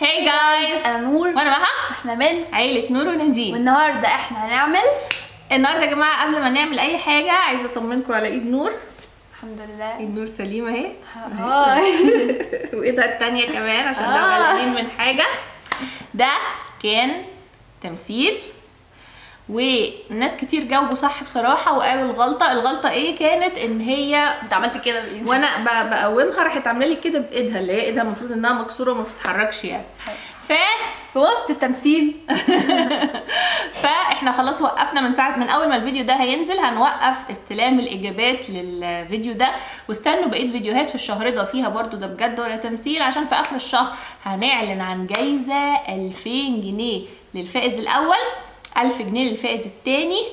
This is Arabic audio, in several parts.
هاي جايز، انا نور وانا مها. احنا من عيلة نور ونادين. والنهارده احنا هنعمل النهارده يا جماعه قبل ما نعمل اي حاجه عايزه اطمنكم على ايد نور. الحمد لله ايد نور سليمه اهي. هاي وايدها التانيه كمان عشان لو قلقانين من حاجه. ده كان تمثيل وناس كتير جاوبوا صح بصراحه وقالوا الغلطه ايه كانت ان هي انت عملت كده بايدك وانا بقومها راحت عامله لي كده بايدها اللي هي ايدها المفروض انها مكسوره وما بتتحركش يعني. في وسط التمثيل فاحنا خلاص وقفنا من اول ما الفيديو ده هينزل هنوقف استلام الاجابات للفيديو ده، واستنوا بقيه فيديوهات في الشهر ده فيها برضو ده بجد ولا تمثيل، عشان في اخر الشهر هنعلن عن جايزه 2000 جنيه للفائز الاول، 1000 جنيه للفائز الثاني،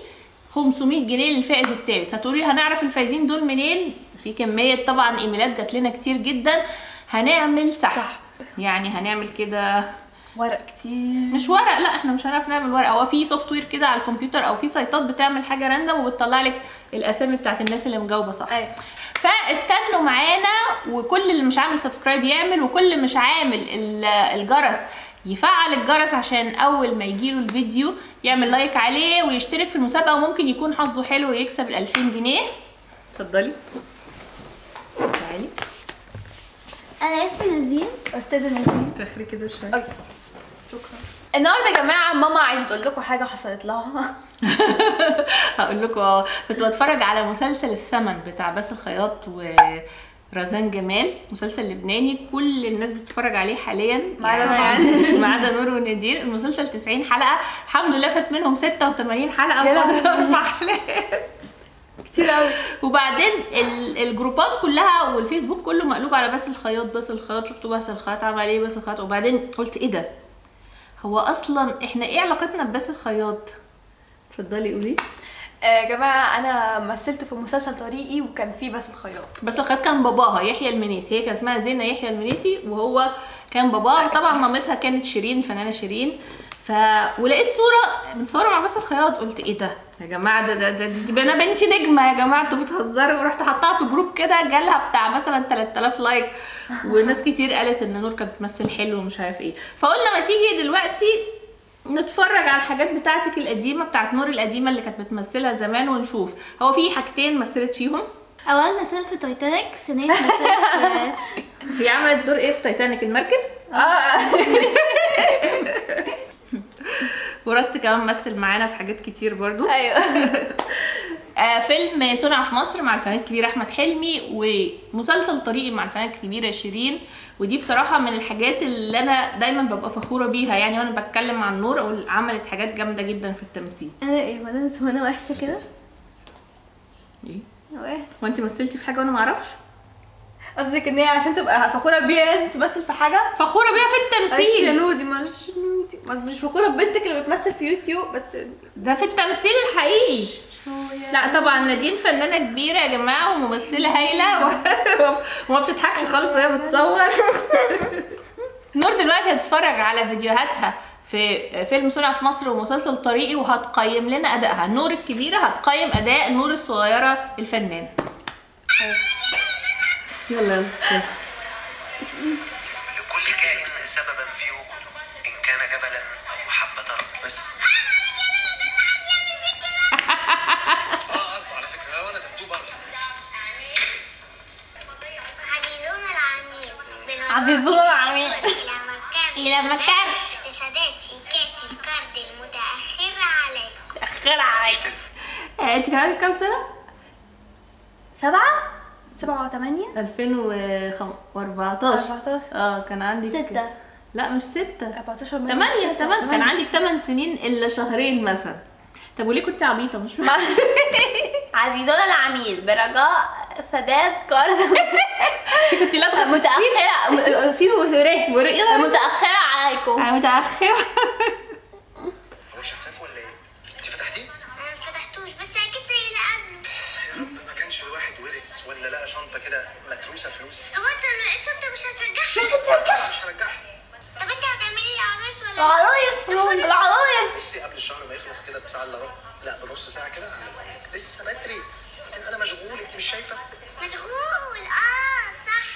500 جنيه للفائز الثالث. هتقولي هنعرف الفايزين دول منين؟ في كميه طبعا ايميلات جات لنا كتير جدا. هنعمل سحب يعني هنعمل كده ورق كتير، مش ورق، لا احنا مش هنعرف نعمل ورق. هو في سوفت وير كده على الكمبيوتر او في سايتات بتعمل حاجه راندوم وبتطلع لك الاسامي بتاعت الناس اللي مجاوبه صح. ايوه فاستنوا معانا، وكل اللي مش عامل سبسكرايب يعمل، وكل اللي مش عامل الجرس يفعل الجرس عشان اول ما يجيله الفيديو يعمل لايك عليه ويشترك في المسابقه، وممكن يكون حظه حلو ويكسب ال 2000 جنيه. اتفضلي تعالي. انا اسمي نادين. استاذه نادين تاخري كده شويه. شكرا. النهارده يا جماعه ماما عايزه تقول لكم حاجه حصلت لها. هقول لكم كنت بتفرج على مسلسل الثمن بتاع باسل الخياط ورزان جمال، مسلسل لبناني كل الناس بتتفرج عليه حاليا ما عدا يعني ما عدا نور ونادين. المسلسل 90 حلقه، الحمد لله فات منهم 86 حلقه يا وفاضل 4 حلقات كتير قوي. وبعدين الجروبات كلها والفيسبوك كله مقلوب على باسل الخياط. شفتوا باسل الخياط عمل ايه؟ باسل الخياط. وبعدين قلت ايه ده، هو اصلا احنا ايه علاقتنا بباسل الخياط؟ اتفضلي قولي. يا جماعه انا مثلت في مسلسل طريقي وكان فيه باسل الخياط. باسل الخياط كان باباها يحيى المنيسي، هي كان اسمها زينه يحيى المنيسي وهو كان باباها، وطبعا مامتها كانت شيرين، الفنانه شيرين. ولقيت صوره متصوره مع باسل الخياط، قلت ايه ده يا جماعه، دي انا بنتي نجمه يا جماعه، انتوا بتهزروا. ورحت حطاها في جروب كده جالها بتاع مثلا 3000 لايك، وناس كتير قالت ان نور كانت بتمثل حلو ومش عارف ايه. فقلنا ما تيجي دلوقتي نتفرج على الحاجات بتاعتك القديمه، بتاعت نور القديمه اللي كانت بتمثلها زمان، ونشوف. هو في حاجتين مثلت فيهم. اولا مثلت في تايتانيك، ثانيا مثلت هي عملت دور ايه في تايتانيك؟ المركب؟ ورست كمان مثل معانا في حاجات كتير برضو. ايوه. فيلم صنع في مصر مع الفنان الكبير احمد حلمي، ومسلسل طريقي مع الفنانه الكبيره شيرين. ودي بصراحه من الحاجات اللي انا دايما ببقى فخوره بيها، يعني وانا بتكلم عن نور اقول عملت حاجات جامده جدا في التمثيل. انا ايه وانا وحشه كده؟ ايه وحشه؟ هو انت مثلتي في حاجه وانا ما اعرفش؟ قصدك ان هي عشان تبقى فخوره بيها لازم تمثل في حاجه؟ فخوره بيها في التمثيل. نودي مش فخوره ببنتك اللي بتمثل في يوتيوب بس. ده في التمثيل الحقيقي. لا طبعا نادين فنانه كبيره يا جماعه وممثله هايله وما بتضحكش خالص وهي بتصور. نور دلوقتي هتتفرج على فيديوهاتها في فيلم صنع في مصر ومسلسل طريقي، وهتقيم لنا ادائها. نور الكبيره هتقيم اداء نور الصغيره الفنانه. يلا لكل كائن سببا في وجوده، ان كان جبلا او حبة رمل. بس عرض على فكرة وانا دبدوب برضه. عزيزون العميل الى مكان لسداد شيكات القرض المتأخرة عليكم. متأخرة عليك. انت كان عندك كام سنة؟ 7 7 و8 2014. كان عندك 6. لا مش 6، 14 8 كان عندك 8 سنين الا شهرين مثلا. طب وليه كنت عبيطة؟ مش فاهمة. عزيزون العميل برجاء سداد قرض كنت لا متأخرة سين وثريه متأخرة عليكم. متأخرة. هو شفاف ولا ايه؟ انت فتحتيه؟ انا ما فتحتوش بس اكيد زي اللي قبله. يا رب ما كانش الواحد ورث ولا لقى شنطة كده متروسة فلوس. هو انت لو لقيت شنطة مش هترجعها؟ مش هرجعها. طب انت هتعملي لي عرايس ولا العرايس فلوس العرايس. بصي قبل الشهر ما يخلص كده بساعة الا ربع، لا بنص ساعة كده هعملها لك. لسه بدري، انا مشغول، انت مش شايفة؟ مشغول؟ صح.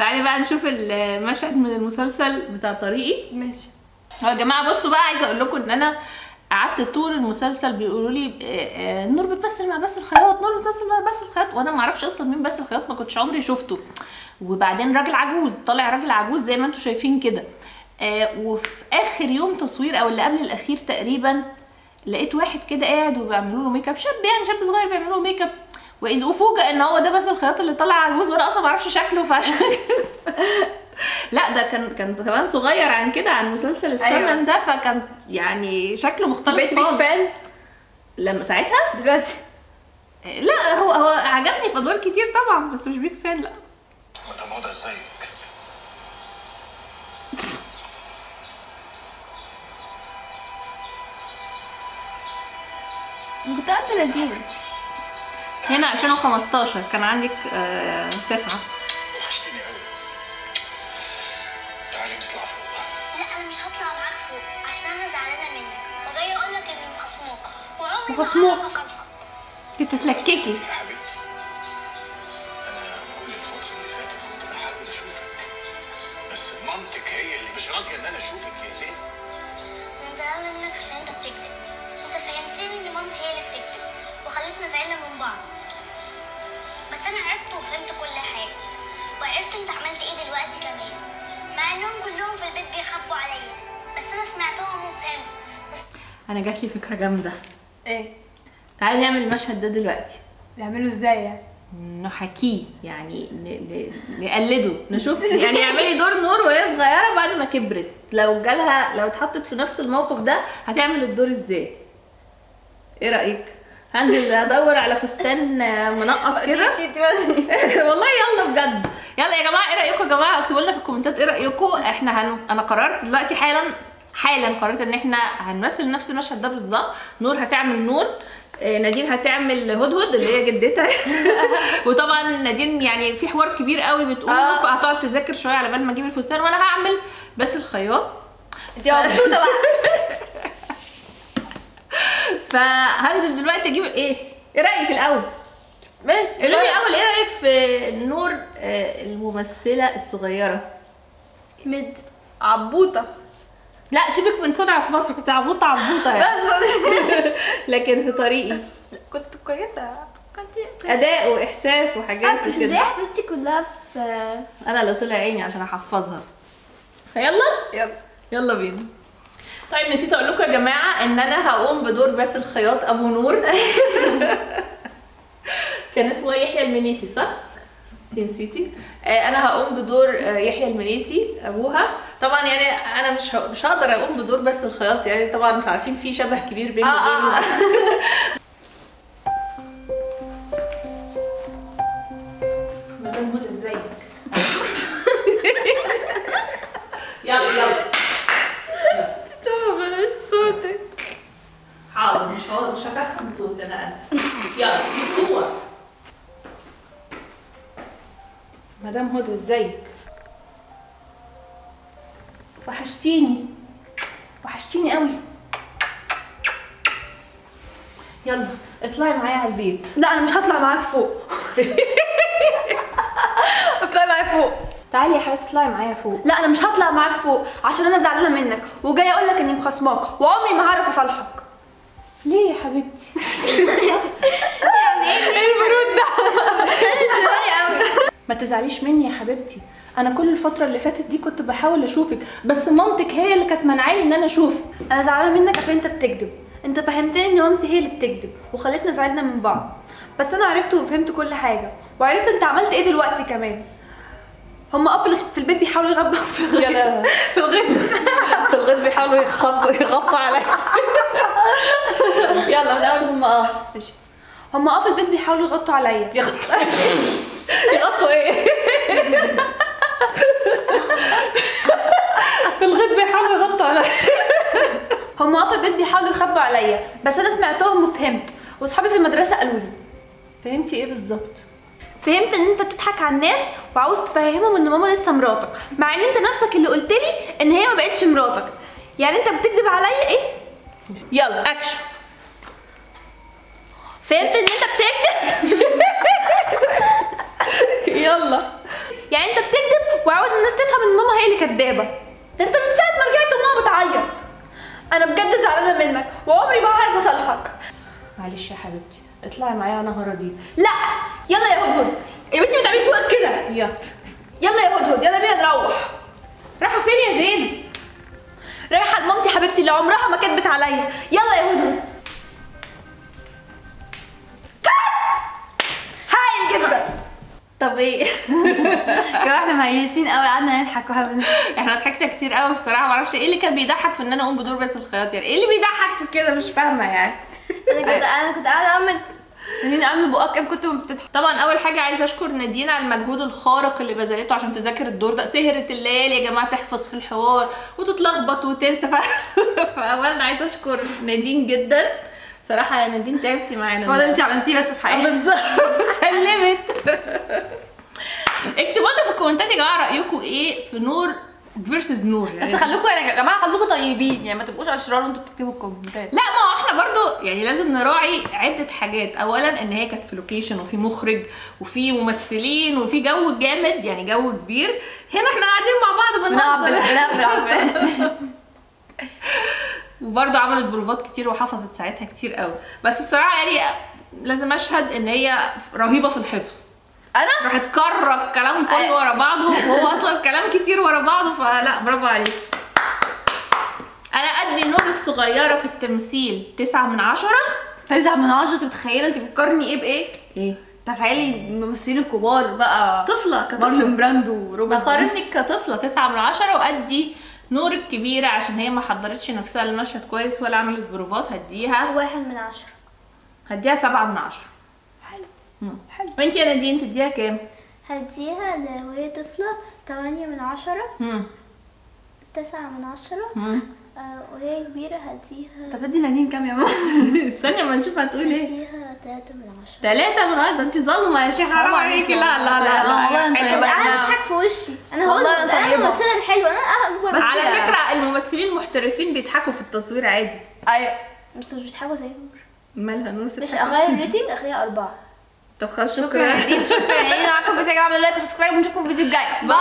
تعالي بقى نشوف المشهد من المسلسل بتاع طريقي. ماشي. يا جماعه بصوا بقى، عايزه اقول لكم ان انا قعدت طول المسلسل بيقولوا لي نور بتمثل مع باسل الخياط، نور بتمثل مع باسل الخياط، وانا ما اعرفش اصلا مين باسل الخياط، ما كنتش عمري شفته. وبعدين راجل عجوز، طالع راجل عجوز زي ما انتم شايفين كده. وفي اخر يوم تصوير او اللي قبل الاخير تقريبا، لقيت واحد كده قاعد وبيعملوا له ميك اب، شاب يعني شاب صغير بيعملوا له ميك اب، واذ افوجئ ان هو ده باسل الخياط اللي طالع عجوز، وانا اصلا ما اعرفش شكله فعشان لا ده كان كمان صغير عن كده، عن مسلسل السمن ده، فكان يعني شكله مختلف. بقيت بيك فان لما ساعتها دلوقتي؟ لا هو عجبني في ادوار كتير طبعا، بس مش بيك فان. لا مدام هدى ازيك؟ كنت قاعده لذيذ هنا 2015، كان عندك 9. وحشتني قوي. تعالي نطلع فوق. لا انا مش هطلع معاك فوق عشان انا زعلانه منك، وجايه اقول لك اني مخصموك وعمري ما هعرف اصالحك. كنت تتلككي. يا حبيبتي انا كل الفتره اللي فاتت كنت بحاول اشوفك، بس مامتك هي اللي مش راضيه ان انا اشوفك يا زين. انا زعلانه منك عشان انت بتكذب. انت فهمتني ان مامتي هي اللي بتكذب وخلتنا زعلنا من بعض، بس انا عرفت وفهمت كل حاجه، وعرفت انت عملت ايه دلوقتي كمان، مع انهم كلهم في البيت بيخبوا عليا، بس انا سمعتهم وفهمت. انا جات لي فكره جامده. ايه؟ تعالي نعمل المشهد ده دلوقتي، نعمله ازاي يعني؟ نحكيه يعني نقلده، نشوف يعني اعملي دور نور وهي صغيره بعد ما كبرت، لو جالها، لو اتحطت في نفس الموقف ده هتعمل الدور ازاي؟ ايه رايك؟ هنزل ادور على فستان منقط كده والله. يلا بجد، يلا يا جماعه، ايه رايكم يا جماعه؟ اكتبوا لنا في الكومنتات ايه رايكم. احنا انا قررت دلوقتي حالا قررت ان احنا هنمثل نفس المشهد ده بالظبط. نور هتعمل نور، نادين هتعمل هدهد اللي هي جدتها وطبعا نادين يعني في حوار كبير قوي بتقوله، فهتقعد تذاكر شويه على بال ما اجيب الفستان، وانا هعمل بس الخياط. انت مبسوطه بقى؟ فهنزل دلوقتي اجيب ايه رايك الاول؟ ماشي. قولي لي الاول ايه رايك في نور الممثله الصغيره؟ مد عبوطه. لا سيبك من صنع في مصر، كنت عبوطه يعني بس لكن في طريقي كنت كويسه. كنت اداء واحساس وحاجات ازاي كده. حفظتي كلها في انا اللي طلع عيني عشان احفظها. يلا بينا. طيب نسيت اقول لكم يا جماعه ان انا هقوم بدور باسل الخياط ابو نور كان اسمه يحيى المنيسي صح؟ انتي نسيتي؟ انا هقوم بدور يحيى المنيسي ابوها. طبعا يعني انا مش هقدر اقوم بدور باسل الخياط، يعني طبعا مش عارفين في شبه كبير بيني وبينه. مدام هدى ازيك؟ يلا بلاش صوتك. حاضر، مش هتخن صوتي، انا اسف. يلا هو مدام هدى ازيك؟ وحشتيني قوي. يلا اطلعي معايا على البيت. لا انا مش هطلع معاك فوق. اطلعي معايا فوق. تعالي يا حبيبتي اطلعي معايا فوق. لا انا مش هطلع معاك فوق عشان انا زعلانه منك وجايه اقول لك اني مخصماك وعمري ما هعرف اصالحك. ليه يا حبيبتي؟ ايه البرود ده؟ ما تزعليش مني يا حبيبتي، انا كل الفتره اللي فاتت دي كنت بحاول اشوفك، بس مامتك هي اللي كانت منعاني ان انا اشوفك. انا زعلانه منك عشان انت بتكذب. انت فهمتني ان مامتي هي اللي بتكذب وخلتنا زعلنا من بعض، بس انا عرفت وفهمت كل حاجه، وعرفت انت عملت ايه دلوقتي كمان. هم في البيت بيحاولوا يغبوا في الغيط. في الغيط بيحاولوا يغطوا عليا. يلا من اول ماشي. هم في البيت بيحاولوا يغطوا عليا. يغطوا ايه؟ في الغيط بيحاولوا يغطوا عليا. هم في البيت بيحاولوا يخبوا عليا، بس انا سمعتهم وفهمت، واصحابي في المدرسه قالوا لي. فهمتي ايه بالظبط؟ فهمت ان انت بتضحك على الناس وعاوز تفهمهم ان ماما لسه مراتك، مع ان انت نفسك اللي قلت لي ان هي ما بقتش مراتك. يعني انت بتكذب عليا ايه؟ يلا اكشن. فهمت ان انت بتكذب. يلا يعني انت بتكذب وعاوز الناس تفهم ان ماما هي اللي كدابه. ده انت من ساعه ما رجعت وماما بتعيط. انا بجد زعلانه منك وعمري ما هعرف اصالحك. معلش يا حبيبتي اطلعي معايا انا هراضيك. لا يلا يا هدهد يا بنتي ما تعمليش بقك كده. يلا يا هدهد يلا بينا نروح. رايحه فين يا زينب؟ رايحه لمامتي حبيبتي اللي عمرها ما كدبت عليا. يلا يا هدهد. هايل جدا. طب ايه؟ كده احنا مهيسين قوي قعدنا نضحك احنا ضحكنا كتير قوي بصراحه. معرفش ايه اللي كان بيضحك في ان انا اقوم بدور بس الخياط، يعني ايه اللي بيضحك في كده مش فاهمه يعني. انا كنت قاعده اعمل نادين اعمل بقك كام كنت بتضحك. طبعا اول حاجه عايزه اشكر نادين على المجهود الخارق اللي بذلته عشان تذاكر الدور ده. سهرت الليالي يا جماعه تحفظ في الحوار وتتلخبط وتنسى فاولا عايزه اشكر نادين جدا صراحه. يا نادين تعبتي معانا. هو ده انت عملتيه بس في حياتك. بالظبط سلمت. اكتبوا لنا في الكومنتات يا جماعه رايكم ايه في نور فيرسز نور يعني. بس خليكم يا جماعه خليكم طيبين، يعني ما تبقوش اشرار وانتوا بتكتبوا الكومنتات. لا ما هو احنا برضو يعني لازم نراعي عده حاجات. اولا ان هي كانت في لوكيشن وفي مخرج وفي ممثلين وفي جو جامد يعني جو كبير. هنا احنا قاعدين مع بعض بنهزر وبرضو عملت بروفات كتير وحفظت ساعتها كتير قوي. بس الصراحه يعني لازم اشهد ان هي رهيبه في الحفظ. انا راح تكرر الكلام كله ورا بعضه وهو اصلا كلام كتير ورا بعضه. فلا برافو عليك. انا ادي نور الصغيره في التمثيل 9 من 10. 9 من 10. انت متخيله انت بتقارني ايه بايه؟ ايه؟ تخيلي الممثلين الكبار بقى طفله كطفله. مارلون براندو وروبرت. بقارنك كطفله 9 من 10 وادي نور الكبيره عشان هي ما حضرتش نفسها للمشهد كويس ولا عملت بروفات هديها 1 من 10. هديها 7 من 10. حلو. حلو. وانت يا نادين تديها كام؟ هديها وهي طفلة 8 من 10. 9 من 10. وهي كبيرة هديها طب ادي نادين كام يا ماما؟ استني اما نشوف هتقول ايه. هديها 3 من 10. 3 من 10. ده انت ظالمه يا شيخ حرام عليكي. لا لا لا والله انت حلوة. انا بضحك في وشي. انا والله هقول انت انا طيبة. الممثلة الحلوة. انا اكبر. بس على فكره الممثلين المحترفين بيضحكوا في التصوير عادي. ايوه بس مش بيضحكوا زي نور. مالها نور مش بتضحك؟ اغير الريتنج اخليها 4. طب خلاص شكرا يا نادين. شكرا يا نادين. معاكم فيديو يا جماعه. لايك وسبسكرايب ونشوفكم في الفيديو الجاي. باي.